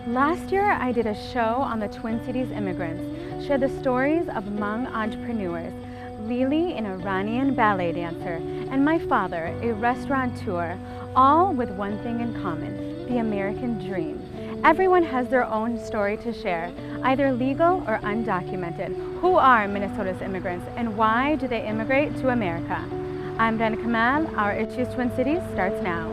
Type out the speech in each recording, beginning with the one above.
Last year, I did a show on the Twin Cities immigrants, shared the stories of Hmong entrepreneurs, Lily, an Iranian ballet dancer, and my father, a restaurateur, all with one thing in common, the American dream. Everyone has their own story to share, either legal or undocumented. Who are Minnesota's immigrants and why do they immigrate to America? I'm Dana Kamal. Our Issues Twin Cities starts now.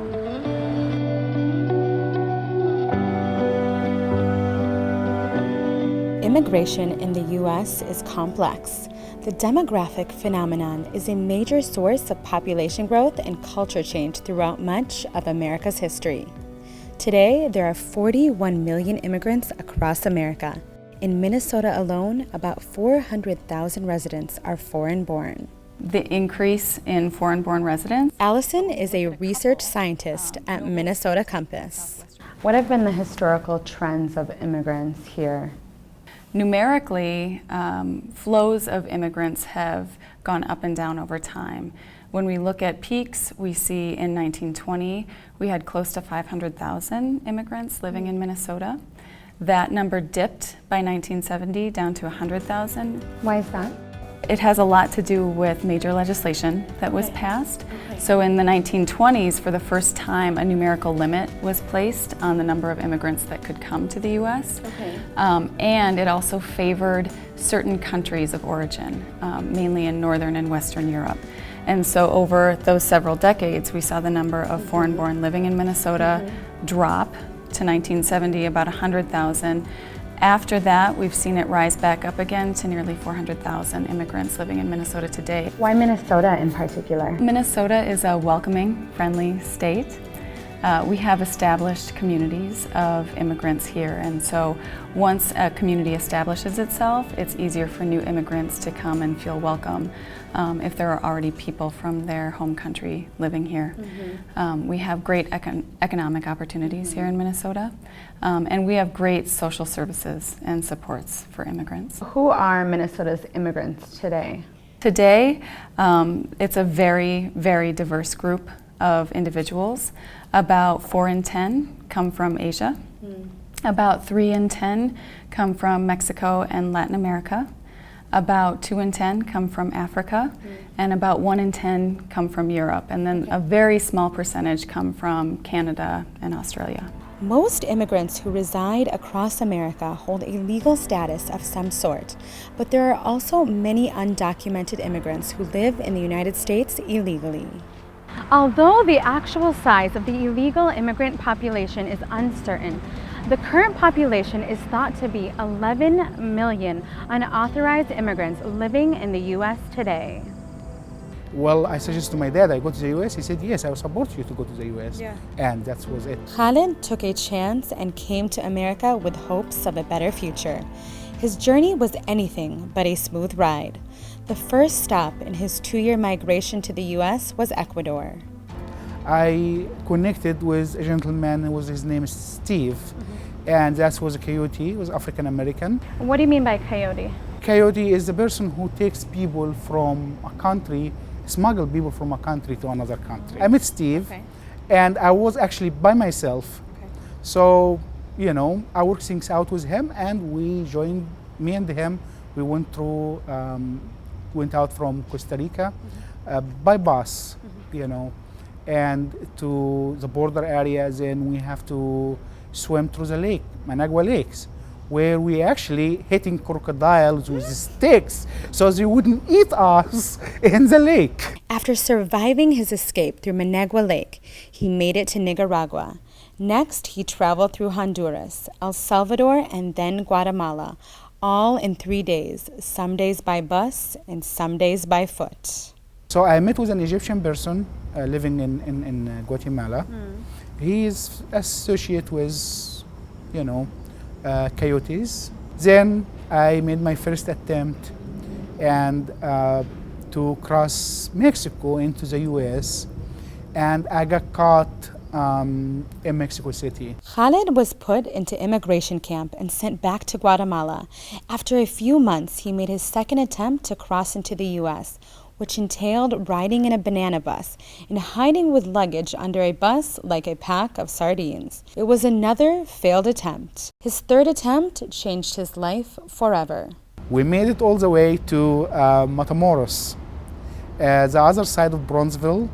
Immigration in the U.S. is complex. The demographic phenomenon is a major source of population growth and culture change throughout much of America's history. Today, there are 41 million immigrants across America. In Minnesota alone, about 400,000 residents are foreign-born. The increase in foreign-born residents. Allison is a research scientist at Minnesota Compass. What have been the historical trends of immigrants here? Numerically, flows of immigrants have gone up and down over time. When we look at peaks, we see in 1920, we had close to 500,000 immigrants living in Minnesota. That number dipped by 1970 down to 100,000. Why is that? It has a lot to do with major legislation that was passed. So in the 1920s, for the first time, a numerical limit was placed on the number of immigrants that could come to the U.S. And it also favored certain countries of origin, mainly in Northern and Western Europe. And so over those several decades, we saw the number of foreign-born living in Minnesota drop to 1970, about 100,000. After that, we've seen it rise back up again to nearly 400,000 immigrants living in Minnesota today. Why Minnesota in particular? Minnesota is a welcoming, friendly state. We have established communities of immigrants here, and so once a community establishes itself, it's easier for new immigrants to come and feel welcome if there are already people from their home country living here. We have great economic opportunities here in Minnesota, and we have great social services and supports for immigrants. Who are Minnesota's immigrants today? Today, it's a very, very diverse group of individuals. About 4 in 10 come from Asia. About 3 in 10 come from Mexico and Latin America. About 2 in 10 come from Africa, and about 1 in 10 come from Europe. And then a very small percentage come from Canada and Australia. Most immigrants who reside across America hold a legal status of some sort, but there are also many undocumented immigrants who live in the United States illegally. Although the actual size of the illegal immigrant population is uncertain, the current population is thought to be 11 million unauthorized immigrants living in the U.S. today. Well, I suggested to my dad I go to the U.S. He said, yes, I will support you to go to the U.S. And that was it. Khalid took a chance and came to America with hopes of a better future. His journey was anything but a smooth ride. The first stop in his 2-year migration to the U.S. was Ecuador. I connected with a gentleman, his name is Steve, and that was a coyote, he was African American. What do you mean by coyote? Coyote is the person who takes people from a country, smuggle people from a country to another country. I met Steve, and I was actually by myself. So, you know, I worked things out with him, and we joined, me and him, we went through, went out from Costa Rica by bus, you know, and to the border areas, and we have to swim through the lake, Managua Lakes, where we actually hitting crocodiles with sticks so they wouldn't eat us in the lake. After surviving his escape through Managua Lake, he made it to Nicaragua. Next, he traveled through Honduras, El Salvador, and then Guatemala, all in 3 days, some days by bus and some days by foot. So I met with an Egyptian person living in Guatemala. He is associated with, you know, coyotes. Then I made my first attempt and to cross Mexico into the U.S. and I got caught in Mexico City. Khalid was put into immigration camp and sent back to Guatemala. After a few months, he made his second attempt to cross into the U.S. which entailed riding in a banana bus and hiding with luggage under a bus like a pack of sardines. It was another failed attempt. His third attempt changed his life forever. We made it all the way to Matamoros, the other side of Bronzeville,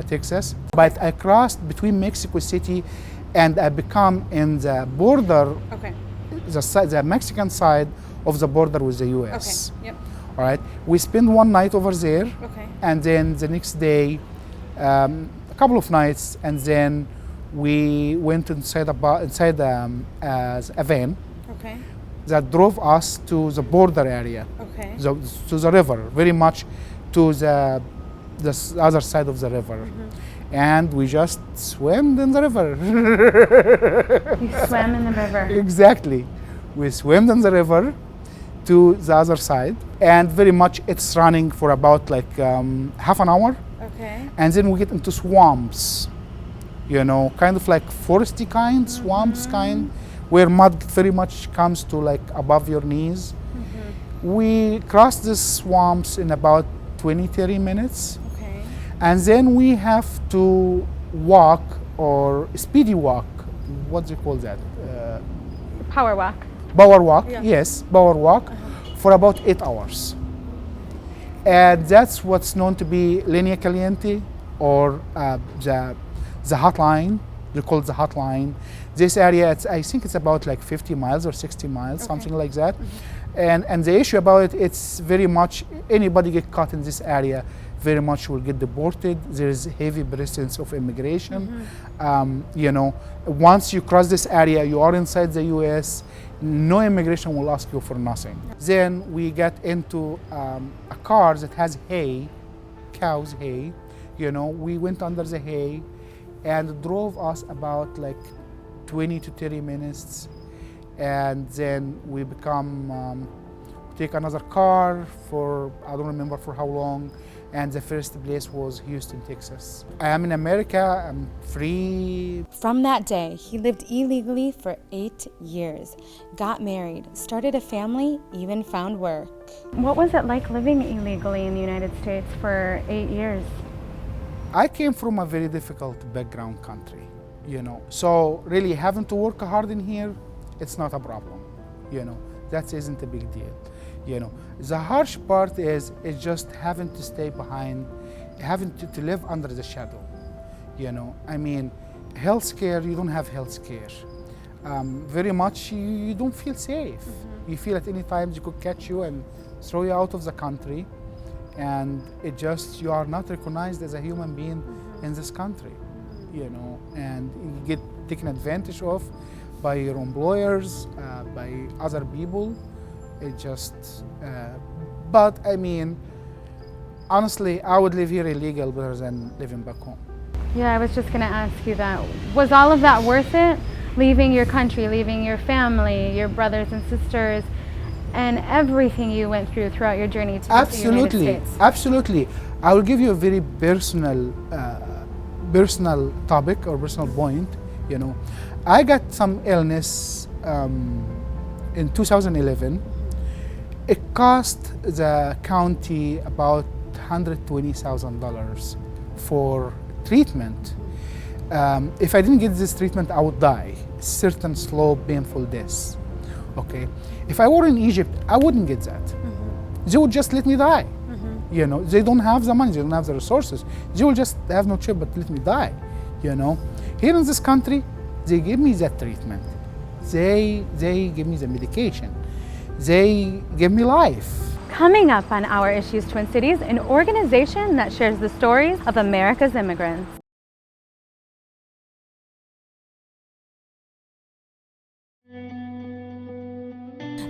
Texas. But I crossed between Mexico City and I become in the border, the Mexican side of the border with the US. All right. We spent one night over there, and then the next day, a couple of nights, and then we went inside a van that drove us to the border area, to the river, very much to the other side of the river. And we just swam in the river. You swam in the river? Exactly. We swam in the river to the other side, and very much it's running for about like half an hour. And then we get into swamps, you know, kind of like foresty kind, swamps kind, where mud very much comes to like above your knees. We crossed the swamps in about 20-30 minutes. And then we have to walk, or speedy walk, what do you call that? Power walk. Power walk, yes, power walk, for about 8 hours. And that's what's known to be Linea Caliente, or the hotline. They call it the hotline. This area, I think it's about like 50 miles or 60 miles, something like that. And the issue about it, it's very much, anybody get caught in this area very much will get deported. There is heavy presence of immigration. You know, once you cross this area, you are inside the US, no immigration will ask you for nothing. Then we get into a car that has hay, cow's hay. You know, we went under the hay and drove us about like 20 to 30 minutes. And then we take another car for, I don't remember for how long. And the first place was Houston, Texas. I am in America, I'm free. From that day, he lived illegally for 8 years, got married, started a family, even found work. What was it like living illegally in the United States for 8 years? I came from a very difficult background country, you know. So really having to work hard in here, it's not a problem, you know. That isn't a big deal. You know, the harsh part is just having to stay behind, having to live under the shadow. You know, I mean, healthcare, you don't have healthcare. Very much, you don't feel safe. You feel at any time they could catch you and throw you out of the country, and you are not recognized as a human being in this country. You know, and you get taken advantage of by your employers, by other people. But I mean, honestly, I would live here illegal rather than living back home. Yeah, I was just going to ask you that. Was all of that worth it? Leaving your country, leaving your family, your brothers and sisters, and everything you went through throughout your journey to the United States? Absolutely. I will give you a very personal topic or personal point. You know, I got some illness in 2011. It cost the county about $120,000 for treatment. If I didn't get this treatment, I would die. Certain slow, painful deaths. Okay. If I were in Egypt, I wouldn't get that. They would just let me die. You know, they don't have the money, they don't have the resources. They will just have no choice but let me die. You know, here in this country, they give me that treatment. They give me the medication. They give me life. Coming up on Our Issues Twin Cities, an organization that shares the stories of America's immigrants.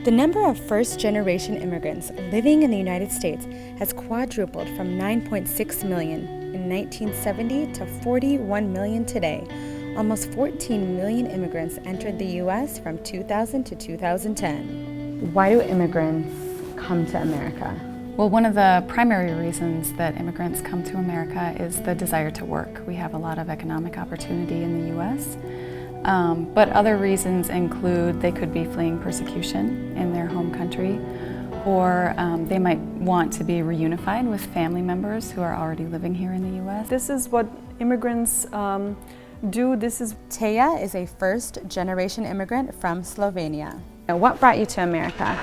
The number of first-generation immigrants living in the United States has quadrupled from 9.6 million in 1970 to 41 million today. Almost 14 million immigrants entered the U.S. from 2000 to 2010. Why do immigrants come to America? Well, one of the primary reasons that immigrants come to America is the desire to work. We have a lot of economic opportunity in the U.S., but other reasons include they could be fleeing persecution in their home country, or they might want to be reunified with family members who are already living here in the U.S. This is what immigrants do. Teja is a first-generation immigrant from Slovenia. Now, what brought you to America?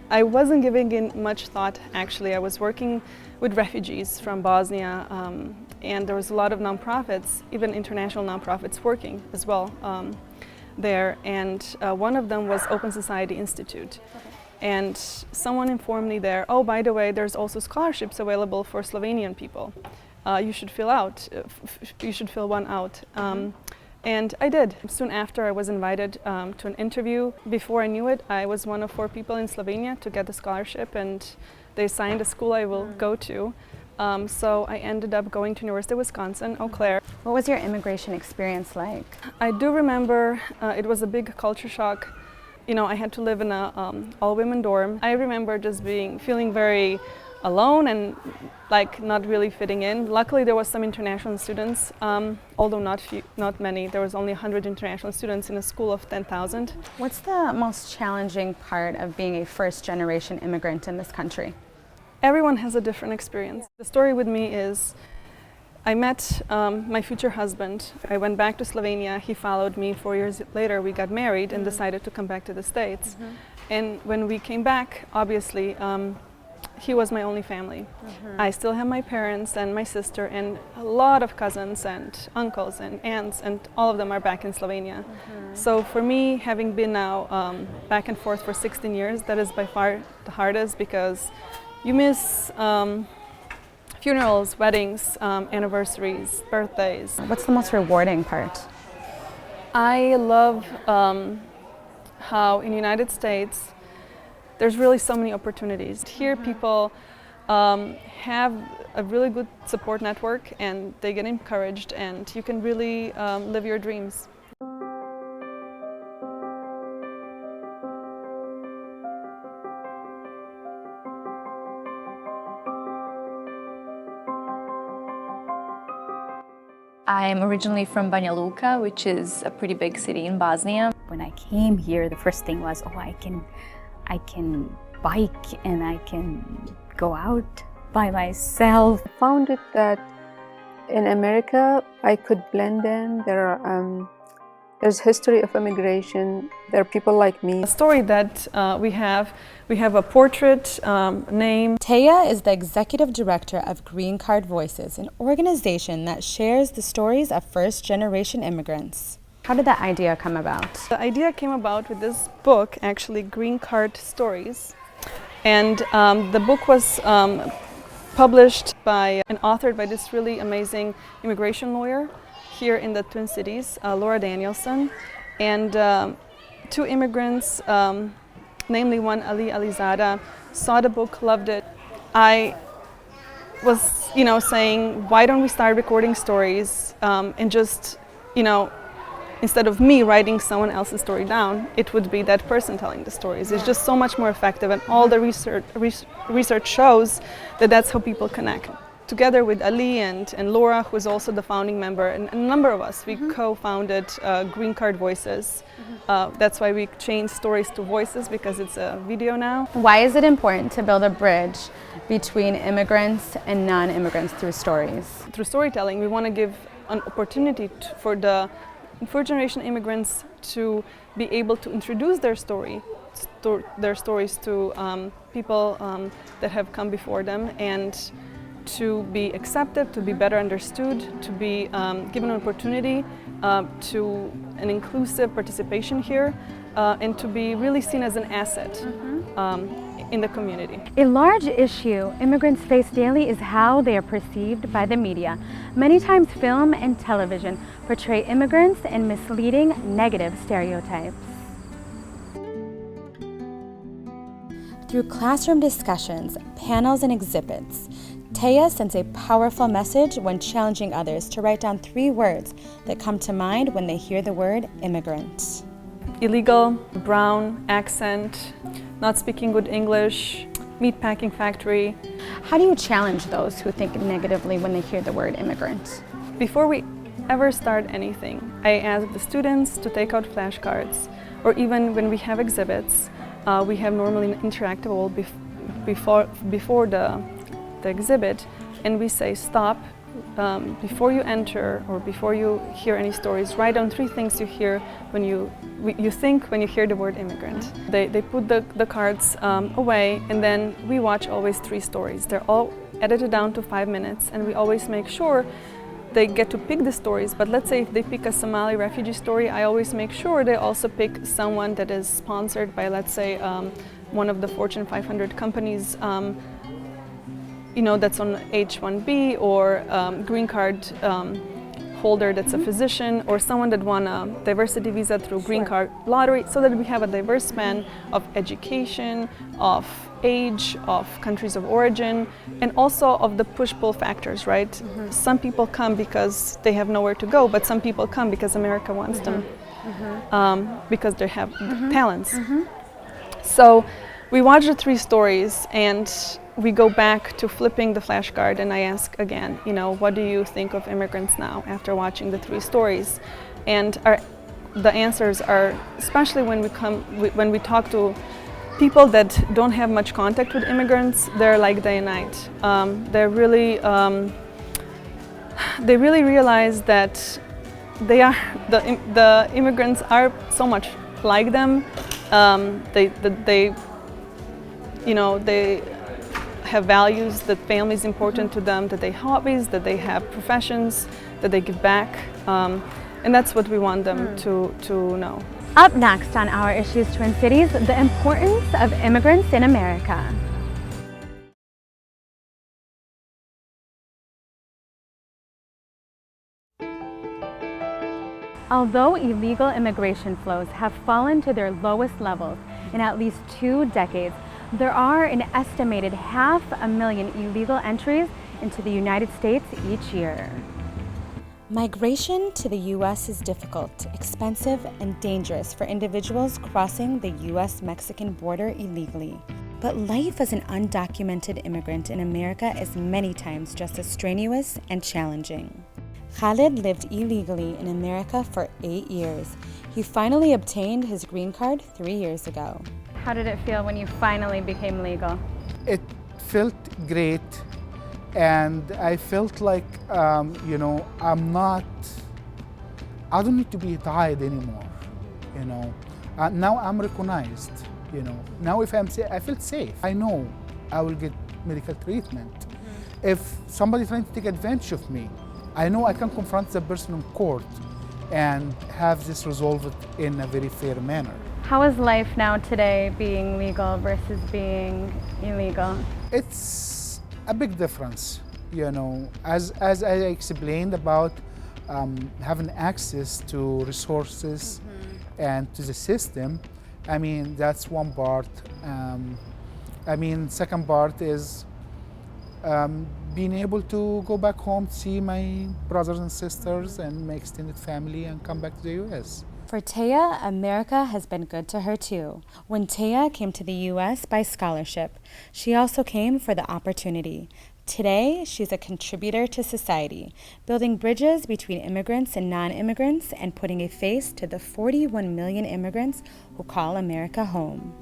I wasn't giving it much thought, actually. I was working with refugees from Bosnia, and there was a lot of nonprofits, even international nonprofits, working as well there. And one of them was Open Society Institute. And someone informed me there, oh, by the way, there's also scholarships available for Slovenian people. You should fill one out. And I did. Soon after, I was invited to an interview. Before I knew it, I was one of 4 people in Slovenia to get the scholarship, and they assigned a school I will go to. So I ended up going to University of Wisconsin, Eau Claire. What was your immigration experience like? I do remember it was a big culture shock. You know, I had to live in a all-women dorm. I remember just feeling very alone and like not really fitting in. Luckily, there was some international students, although not many. There was only 100 international students in a school of 10,000. What's the most challenging part of being a first-generation immigrant in this country? Everyone has a different experience. The story with me is I met my future husband. I went back to Slovenia. He followed me. 4 years later, we got married and decided to come back to the States. And when we came back, obviously, he was my only family. I still have my parents and my sister and a lot of cousins and uncles and aunts, and all of them are back in Slovenia. So for me, having been now back and forth for 16 years, that is by far the hardest, because you miss funerals, weddings, anniversaries, birthdays. What's the most rewarding part? I love how in the United States there's really so many opportunities. Here people have a really good support network and they get encouraged, and you can really live your dreams. I'm originally from Banja Luka, which is a pretty big city in Bosnia. When I came here, the first thing was, oh, I can bike and I can go out by myself. I found it that in America I could blend in. There's history of immigration. There are people like me. The story that we have a portrait, name. Teja is the executive director of Green Card Voices, an organization that shares the stories of first-generation immigrants. How did that idea come about? The idea came about with this book, actually, Green Card Stories. And the book was published by and authored by this really amazing immigration lawyer here in the Twin Cities, Laura Danielson. And 2 immigrants, namely one Ali Alizada, saw the book, loved it. I was, saying, why don't we start recording stories and just, instead of me writing someone else's story down, it would be that person telling the stories. It's just so much more effective, and all the research shows that that's how people connect. Together with Ali and Laura, who is also the founding member, and a number of us, we co-founded Green Card Voices. That's why we changed stories to voices, because it's a video now. Why is it important to build a bridge between immigrants and non-immigrants through stories? Through storytelling, we want to give an opportunity for the first-generation immigrants to be able to introduce their stories to people that have come before them, and to be accepted, to be better understood, to be given an opportunity to an inclusive participation here, and to be really seen as an asset in the community. A large issue immigrants face daily is how they are perceived by the media. Many times film and television portray immigrants in misleading, negative stereotypes. Through classroom discussions, panels, and exhibits, Teja sends a powerful message when challenging others to write down 3 words that come to mind when they hear the word immigrant. Illegal, brown, accent, not speaking good English, meatpacking factory. How do you challenge those who think negatively when they hear the word immigrant? Before we ever start anything, I ask the students to take out flashcards, or even when we have exhibits, we have normally an interactable before the exhibit, and we say stop. Before you enter or before you hear any stories, write down 3 things you hear when you think when you hear the word immigrant. They put the cards away, and then we watch always 3 stories. They're all edited down to 5 minutes, and we always make sure they get to pick the stories. But let's say if they pick a Somali refugee story, I always make sure they also pick someone that is sponsored by, let's say, one of the Fortune 500 companies, you know, that's on H-1B, or green card holder that's a physician, or someone that won a diversity visa through green card lottery, so that we have a diverse span of education, of age, of countries of origin, and also of the push-pull factors, right? Some people come because they have nowhere to go, but some people come because America wants them, because they have talents. So we watch the 3 stories, and we go back to flipping the flashcard, and I ask again, you know, what do you think of immigrants now after watching the 3 stories? And the answers are, especially when we talk to people that don't have much contact with immigrants, they're like day and night. They really realize that the immigrants are so much like them. They have values, that family is important to them, that they have hobbies, that they have professions, that they give back, and that's what we want them to know. Up next on Our Issues Twin Cities, the importance of immigrants in America. Although illegal immigration flows have fallen to their lowest levels in at least 2 decades, there are an estimated 500,000 illegal entries into the United States each year. Migration to the U.S. is difficult, expensive, and dangerous for individuals crossing the U.S.-Mexican border illegally. But life as an undocumented immigrant in America is many times just as strenuous and challenging. Khalid lived illegally in America for 8 years. He finally obtained his green card 3 years ago. How did it feel when you finally became legal? It felt great, and I felt like, you know, I don't need to be tied anymore, you know. Now I'm recognized, you know. Now if I feel safe. I know I will get medical treatment. If somebody trying to take advantage of me, I know I can confront the person in court and have this resolved in a very fair manner. How is life now today, being legal versus being illegal? It's a big difference, you know. As I explained about having access to resources and to the system, I mean, that's one part. I mean, second part is being able to go back home, see my brothers and sisters and my extended family, and come back to the U.S. For Taya, America has been good to her too. When Taya came to the U.S. by scholarship, she also came for the opportunity. Today, she's a contributor to society, building bridges between immigrants and non-immigrants and putting a face to the 41 million immigrants who call America home.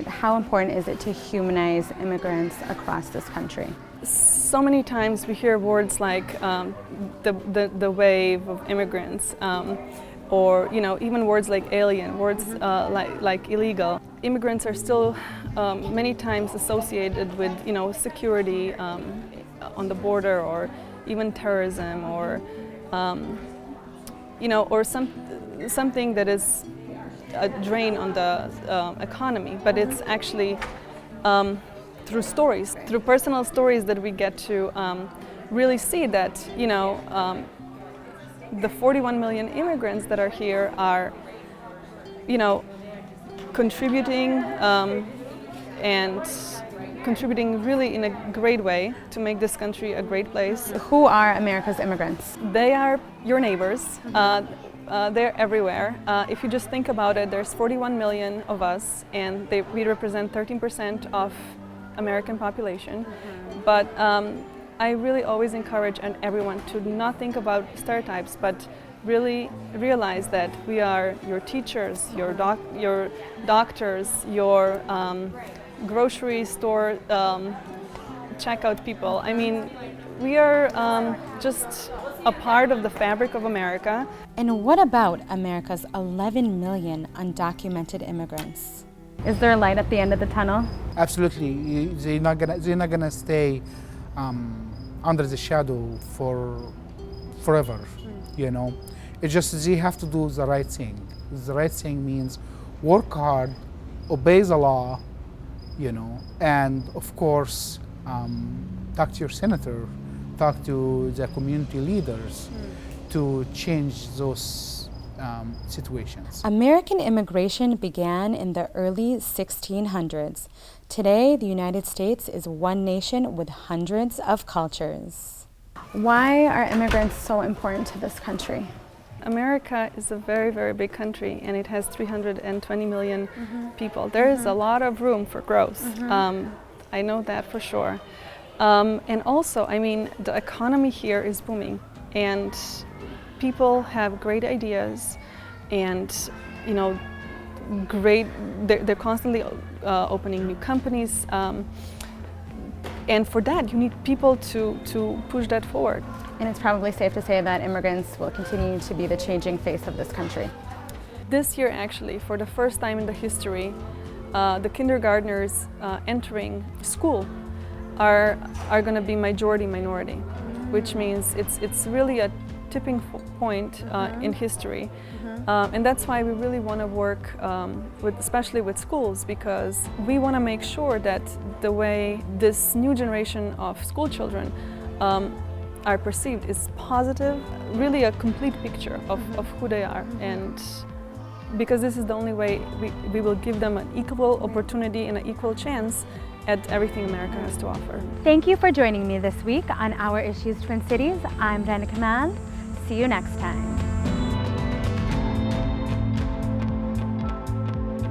How important is it to humanize immigrants across this country? So many times we hear words like the wave of immigrants, or even words like alien, words like illegal. Immigrants are still many times associated with security on the border, or even terrorism, or or something that is a drain on the economy. But it's actually through stories, through personal stories, that we get to really see that the 41 million immigrants that are here are, contributing and contributing really in a great way to make this country a great place. Who are America's immigrants? They are your neighbors. They're everywhere. If you just think about it, there's 41 million of us, and we represent 13% of American population. But I really always encourage everyone to not think about stereotypes, but really realize that we are your teachers, your doctors, your grocery store checkout people. I mean, we are just a part of the fabric of America. And what about America's 11 million undocumented immigrants? Is there a light at the end of the tunnel? Absolutely, they're not gonna stay under the shadow forever. You know, it's just they have to do the right thing. The right thing means work hard, obey the law, you know, and of course talk to your senator, talk to the community leaders to change those situations. American immigration began in the early 1600s. Today, the United States is one nation with hundreds of cultures. Why are immigrants so important to this country? America is a very, very big country, and it has 320 million people. There is a lot of room for growth. I know that for sure. And also, I mean, the economy here is booming, and people have great ideas, and you know, they're constantly opening new companies, and for that you need people to push that forward. And it's probably safe to say that immigrants will continue to be the changing face of this country. This year, actually, for the first time in the history, the kindergartners entering school are going to be majority minority, which means it's really a tipping point in history. And that's why we really want to work especially with schools, because we want to make sure that the way this new generation of school children are perceived is positive, really a complete picture of who they are. And because this is the only way we will give them an equal opportunity and an equal chance at everything America has to offer. Thank you for joining me this week on Our Issues Twin Cities. I'm Brenda Kamal. See you next time.